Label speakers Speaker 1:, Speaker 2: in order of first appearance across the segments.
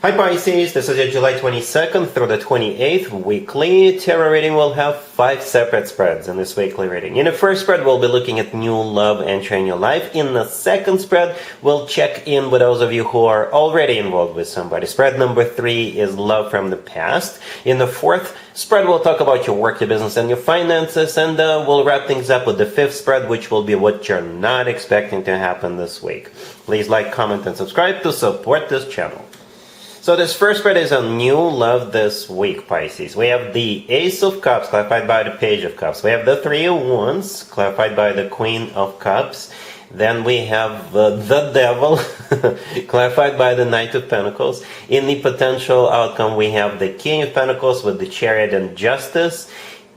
Speaker 1: Hi Pisces, this is your July 22nd through the 28th weekly tarot reading. We'll have 5 separate spreads in this weekly reading. In the first spread, we'll be looking at new love entering your life. In the second spread, we'll check in with those of you who are already involved with somebody. Spread number 3 is love from the past. In the fourth spread, we'll talk about your work, your business, and your finances. And we'll wrap things up with the fifth spread, which will be what you're not expecting to happen this week. Please like, comment, and subscribe to support this channel. So this first spread is on new love this week, Pisces. We have the Ace of Cups, clarified by the Page of Cups. We have the Three of Wands, clarified by the Queen of Cups. Then we have the Devil, clarified by the Knight of Pentacles. In the potential outcome, we have the King of Pentacles with the Chariot and Justice.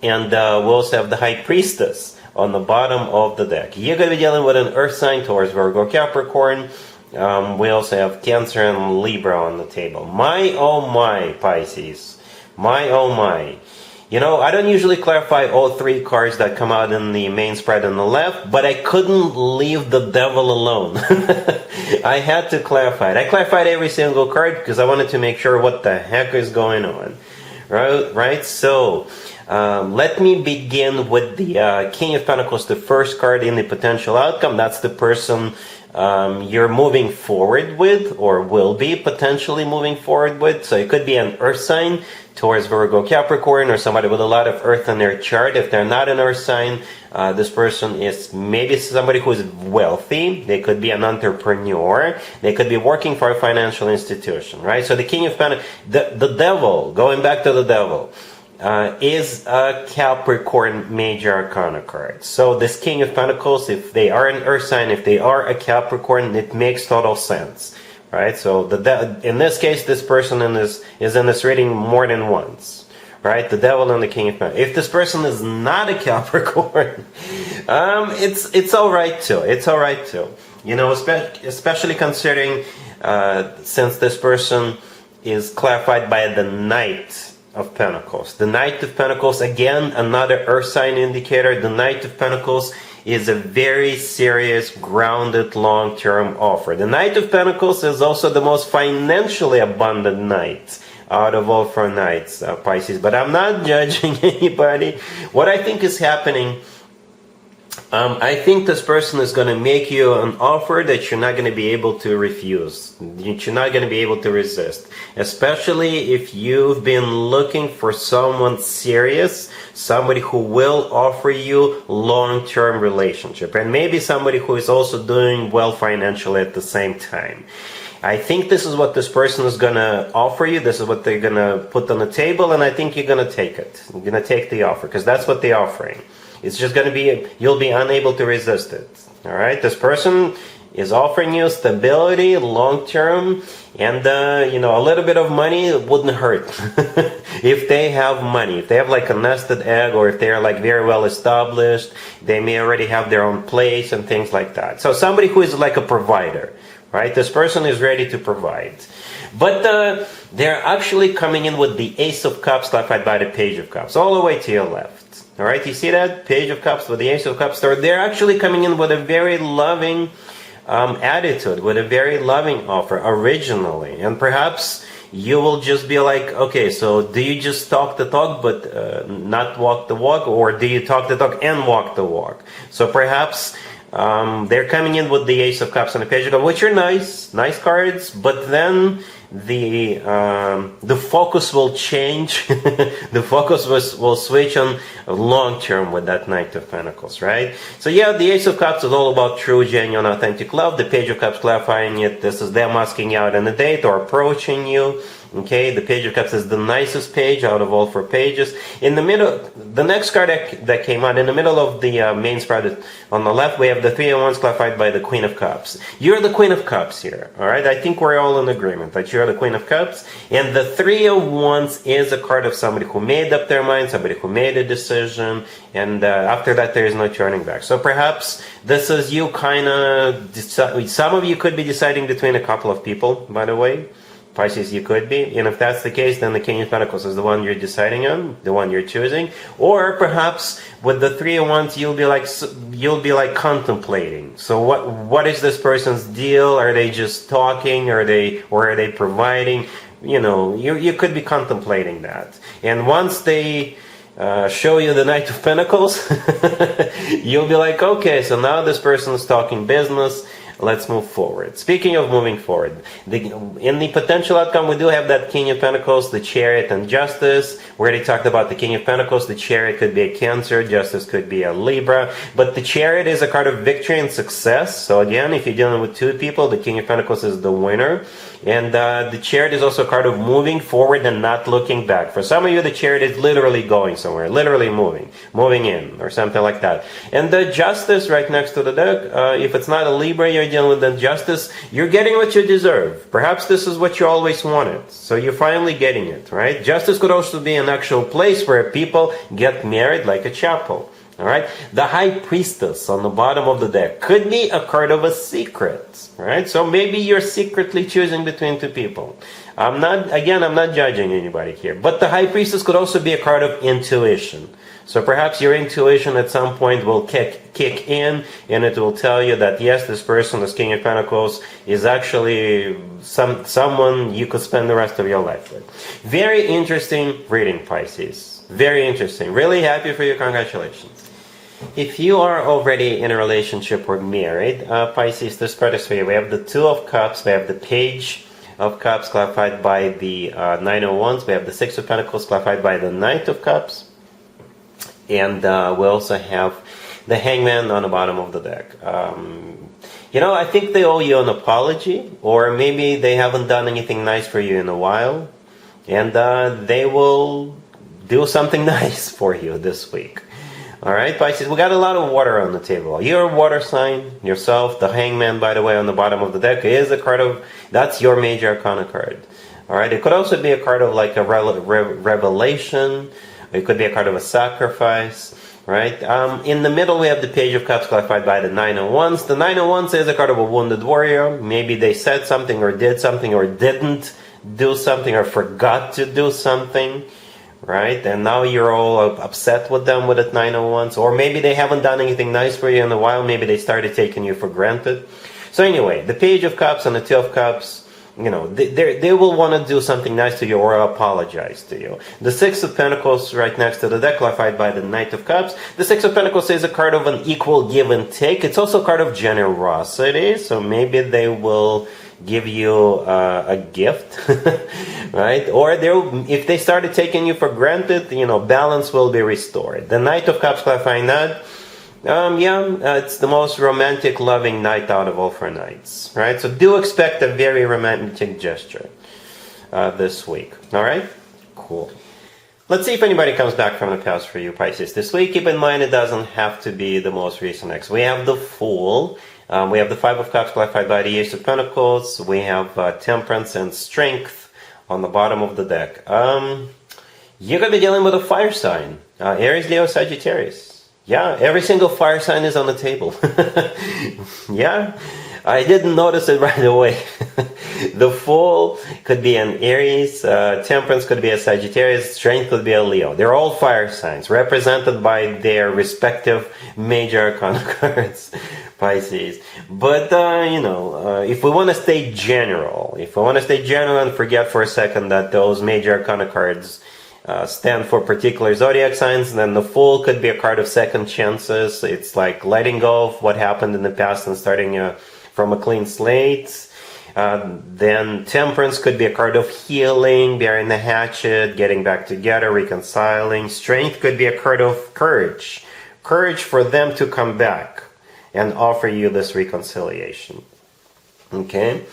Speaker 1: And we also have the High Priestess on the bottom of the deck. You're going to be dealing with an Earth sign, Taurus, Virgo, Capricorn. We also have Cancer and Libra on the table. My, oh my, Pisces. My, oh my. You know, I don't usually clarify all 3 cards that come out in the main spread on the left, but I couldn't leave the Devil alone. I had to clarify it. I clarified every single card because I wanted to make sure what the heck is going on. Right? So, let me begin with the King of Pentacles, the first card in the potential outcome. That's the person you're moving forward with, or will be potentially moving forward with. So it could be an Earth sign, Taurus, Virgo, Capricorn, or somebody with a lot of Earth in their chart. If they're not an Earth sign, this person is maybe somebody who is wealthy. They could be an entrepreneur. They could be working for a financial institution, right? So the King of Pentacles, the Devil, going back to the Devil, is a Capricorn major arcana card. So this King of Pentacles, if they are an Earth sign, if they are a Capricorn, it makes total sense, right? So in this case, this person is in this reading more than once, right? The Devil and the King of Pentacles. If this person is not a Capricorn, it's all right too. It's all right too. You know, especially considering since this person is clarified by the Knight of Pentacles. The Knight of Pentacles, again, another Earth sign indicator. The Knight of Pentacles is a very serious, grounded, long-term offer. The Knight of Pentacles is also the most financially abundant knight out of all 4 knights, Pisces. But I'm not judging anybody. What I think is happening, I think this person is going to make you an offer that you're not going to be able to refuse. You're not going to be able to resist. Especially if you've been looking for someone serious, somebody who will offer you long-term relationship. And maybe somebody who is also doing well financially at the same time. I think this is what this person is going to offer you. This is what they're going to put on the table. And I think you're going to take it. You're going to take the offer because that's what they're offering. It's just going to be, you'll be unable to resist it. All right? This person is offering you stability, long-term, and, you know, a little bit of money wouldn't hurt. If they have money, if they have like a nested egg, or if they're like very well established, they may already have their own place and things like that. So somebody who is like a provider, right? This person is ready to provide. But they're actually coming in with the Ace of Cups, clarified by the Page of Cups, all the way to your left. All right, you see that? Page of Cups with the Ace of Cups. So they're actually coming in with a very loving attitude, with a very loving offer originally. And perhaps you will just be like, okay, so do you just talk the talk but not walk the walk? Or do you talk the talk and walk the walk? So perhaps they're coming in with the Ace of Cups and the Page of Cups, which are nice cards, but then the focus will change. The focus will switch on long term with that Knight of Pentacles, right? So yeah, the Ace of Cups is all about true, genuine, authentic love. The Page of Cups clarifying it. This is them asking you out on a date or approaching you. Okay, the Page of Cups is the nicest page out of all 4 pages. In the middle, the next card that came out, in the middle of the main spread on the left, we have the Three of Wands clarified by the Queen of Cups. You're the Queen of Cups here, alright? I think we're all in agreement that you're the Queen of Cups. And the Three of Wands is a card of somebody who made up their mind, somebody who made a decision, and after that there is no turning back. So perhaps this is you kind of, some of you could be deciding between a couple of people, by the way. Pisces, you could be. And if that's the case, then the King of Pentacles is the one you're deciding on, the one you're choosing. Or perhaps with the Three of Wands, you'll be like contemplating. So what is this person's deal? Are they just talking? Or are they providing? You know, you could be contemplating that. And once they show you the Knight of Pentacles, you'll be like, okay, so now this person is talking business. Let's move forward. Speaking of moving forward, in the potential outcome, we do have that King of Pentacles, the Chariot, and Justice. We already talked about the King of Pentacles. The Chariot could be a Cancer. Justice could be a Libra. But the Chariot is a card of victory and success. So again, if you're dealing with two people, the King of Pentacles is the winner. And the Chariot is also a card of moving forward and not looking back. For some of you, the Chariot is literally going somewhere, literally moving in, or something like that. And the Justice right next to the deck, if it's not a Libra you're dealing with, then Justice, you're getting what you deserve. Perhaps this is what you always wanted, so you're finally getting it, right? Justice could also be an actual place where people get married, like a chapel. All right, the High Priestess on the bottom of the deck could be a card of a secret, right? So maybe you're secretly choosing between two people. I'm not judging anybody here, but the High Priestess could also be a card of intuition. So perhaps your intuition at some point will kick in, and it will tell you that yes, this person, this King of Pentacles, is actually someone you could spend the rest of your life with. Very interesting reading, Pisces. Very interesting. Really happy for you. Congratulations. If you are already in a relationship or married, Pisces, this part is for you. We have the Two of Cups. We have the Page of Cups clarified by the Nine of Wands. We have the Six of Pentacles clarified by the Knight of Cups. And we also have the Hangman on the bottom of the deck. You know, I think they owe you an apology, or maybe they haven't done anything nice for you in a while. And they will do something nice for you this week. All right, Pisces, we got a lot of water on the table. You're a water sign yourself. The Hangman, by the way, on the bottom of the deck is a card of, that's your major arcana card. All right, it could also be a card of like a revelation. It could be a card of a sacrifice, right? In the middle, we have the Page of Cups clarified by the Nine of Wands. The Nine of Wands is a card of a wounded warrior. Maybe they said something or did something or didn't do something or forgot to do something. Right? And now you're all upset with them with that Nine of Wands. Or maybe they haven't done anything nice for you in a while. Maybe they started taking you for granted. So anyway, the Page of Cups and the Two of Cups, you know, they will want to do something nice to you or apologize to you. The Six of Pentacles right next to the deck, clarified by the Knight of Cups. The Six of Pentacles is a card of an equal give and take. It's also a card of generosity. So maybe they will give you a gift, right? Or if they started taking you for granted, you know, balance will be restored. The Knight of Cups clarifying that, it's the most romantic, loving night out of all 4 nights, right? So do expect a very romantic gesture this week, all right? Cool. Let's see if anybody comes back from the past for you, Pisces. This week, keep in mind, it doesn't have to be the most recent ex. We have the Fool. We have the Five of Cups clarified by the Ace of Pentacles. We have Temperance and Strength on the bottom of the deck. You're going to be dealing with a fire sign. Aries, Leo, Sagittarius. Yeah, every single fire sign is on the table. Yeah, I didn't notice it right away. The Fool could be an Aries, Temperance could be a Sagittarius, Strength could be a Leo. They're all fire signs, represented by their respective major arcana cards, Pisces. But, if we want to stay general, and forget for a second that those major arcana cards stand for particular zodiac signs, then the Fool could be a card of second chances. It's like letting go of what happened in the past and starting from a clean slate. Then Temperance could be a card of healing, burying the hatchet, getting back together, reconciling. Strength could be a card of courage. Courage for them to come back and offer you this reconciliation. Okay?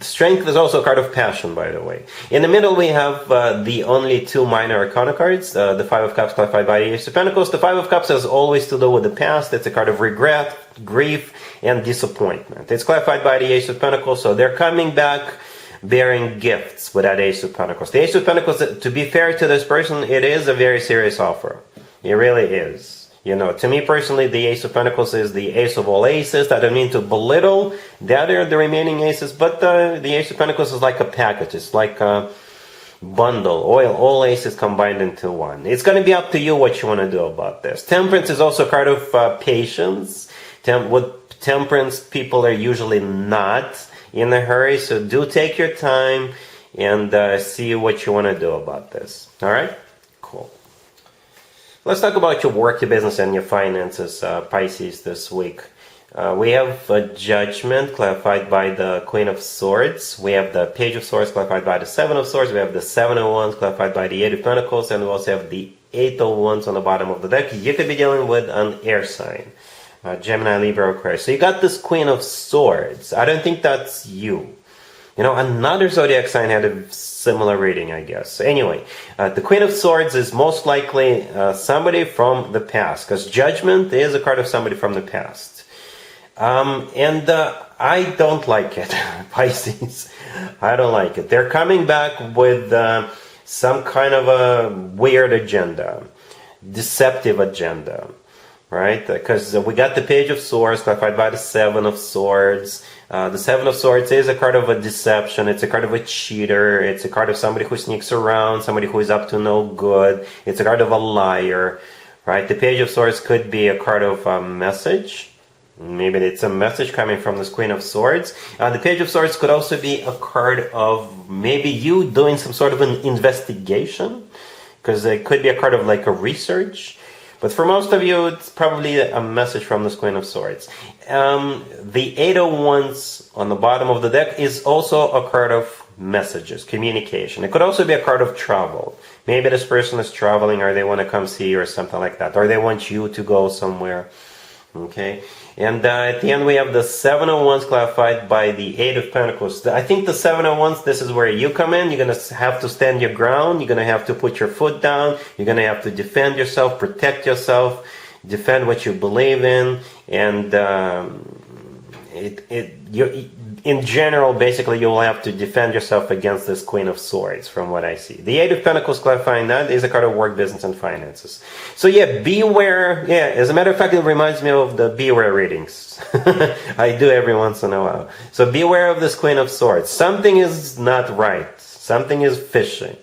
Speaker 1: Strength is also a card of passion, by the way. In the middle, we have the only 2 minor arcana cards, the Five of Cups clarified by the Ace of Pentacles. The Five of Cups has always to do with the past. It's a card of regret, grief, and disappointment. It's clarified by the Ace of Pentacles, so they're coming back bearing gifts with that Ace of Pentacles. The Ace of Pentacles, to be fair to this person, it is a very serious offer. It really is. To me personally, the Ace of Pentacles is the ace of all aces. I don't mean to belittle the remaining aces, but the Ace of Pentacles is like a package. It's like a bundle, all aces combined into one. It's going to be up to you what you want to do about this. Temperance is also a card of patience. With temperance, people are usually not in a hurry, so do take your time and see what you want to do about this. All right? Cool. Let's talk about your work, your business, and your finances, Pisces, this week. We have Judgment, clarified by the Queen of Swords. We have the Page of Swords, clarified by the Seven of Swords. We have the Seven of Wands, clarified by the Eight of Pentacles. And we also have the Eight of Wands on the bottom of the deck. You could be dealing with an air sign. Gemini, Libra, Aquarius. So you got this Queen of Swords. I don't think that's you. Another zodiac sign had a similar reading, I guess. Anyway, the Queen of Swords is most likely somebody from the past, because Judgment is a card of somebody from the past. I don't like it, Pisces. I don't like it. They're coming back with some kind of a weird agenda, deceptive agenda. Right? Because we got the Page of Swords clarified by the Seven of Swords. The Seven of Swords is a card of a deception. It's a card of a cheater. It's a card of somebody who sneaks around, somebody who is up to no good. It's a card of a liar. Right? The Page of Swords could be a card of a message. Maybe it's a message coming from this Queen of Swords. The Page of Swords could also be a card of maybe you doing some sort of an investigation. Because it could be a card of like a research. But for most of you, it's probably a message from this Queen of Swords. The Eight of Wands on the bottom of the deck is also a card of messages, communication. It could also be a card of travel. Maybe this person is traveling, or they want to come see you or something like that. Or they want you to go somewhere. Okay? And at the end, we have the Seven of Wands clarified by the Eight of Pentacles. I think the Seven of Wands, this is where you come in. You're going to have to stand your ground. You're going to have to put your foot down. You're going to have to defend yourself, protect yourself, defend what you believe in. And in general, basically, you will have to defend yourself against this Queen of Swords, from what I see. The Eight of Pentacles clarifying that is a card of work, business, and finances. So yeah, beware. Yeah, as a matter of fact, it reminds me of the beware readings. I do every once in a while. So beware of this Queen of Swords. Something is not right. Something is fishy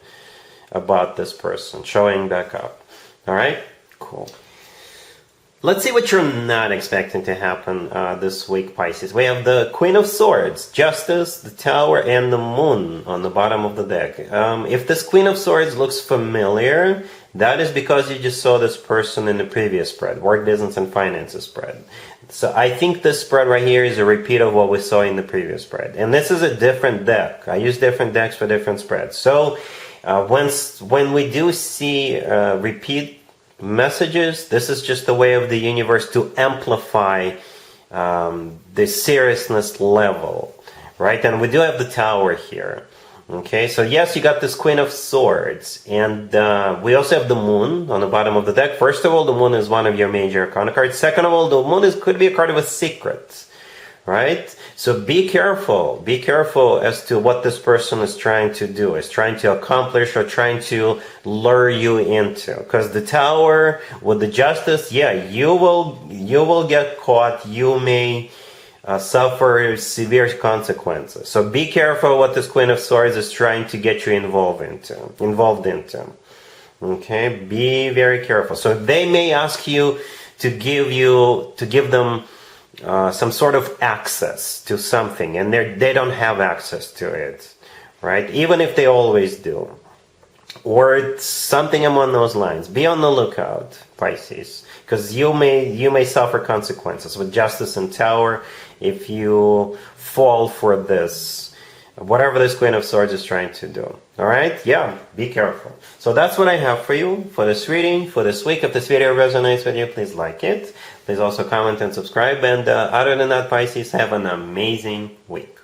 Speaker 1: about this person showing back up. All right? Cool. Let's see what you're not expecting to happen this week, Pisces. We have the Queen of Swords, Justice, the Tower, and the Moon on the bottom of the deck. If this Queen of Swords looks familiar, that is because you just saw this person in the previous spread, work, business, and finances spread. So I think this spread right here is a repeat of what we saw in the previous spread. And this is a different deck. I use different decks for different spreads. So when we do see repeat messages, this is just a way of the universe to amplify the seriousness level, right? And we do have the Tower here. Okay, so yes, you got this Queen of Swords, and we also have the Moon on the bottom of the deck. First of all, the Moon is one of your major arcana cards. Second of all, the Moon could be a card of a secret, right? So be careful. Be careful as to what this person is trying to do, is trying to accomplish, or trying to lure you into. Because the Tower with the Justice, yeah, you will get caught. You may suffer severe consequences. So be careful what this Queen of Swords is trying to get you involved into. Okay, be very careful. So they may ask you to give them some sort of access to something, and they don't have access to it, right? Even if they always do, or something among those lines. Be on the lookout, Pisces, because you may suffer consequences with Justice and Tower if you fall for this, whatever this Queen of Swords is trying to do. All right? Yeah, be careful. So that's what I have for you for this reading, for this week. If this video resonates with you, please like it. Please also comment and subscribe. And other than that, Pisces, have an amazing week.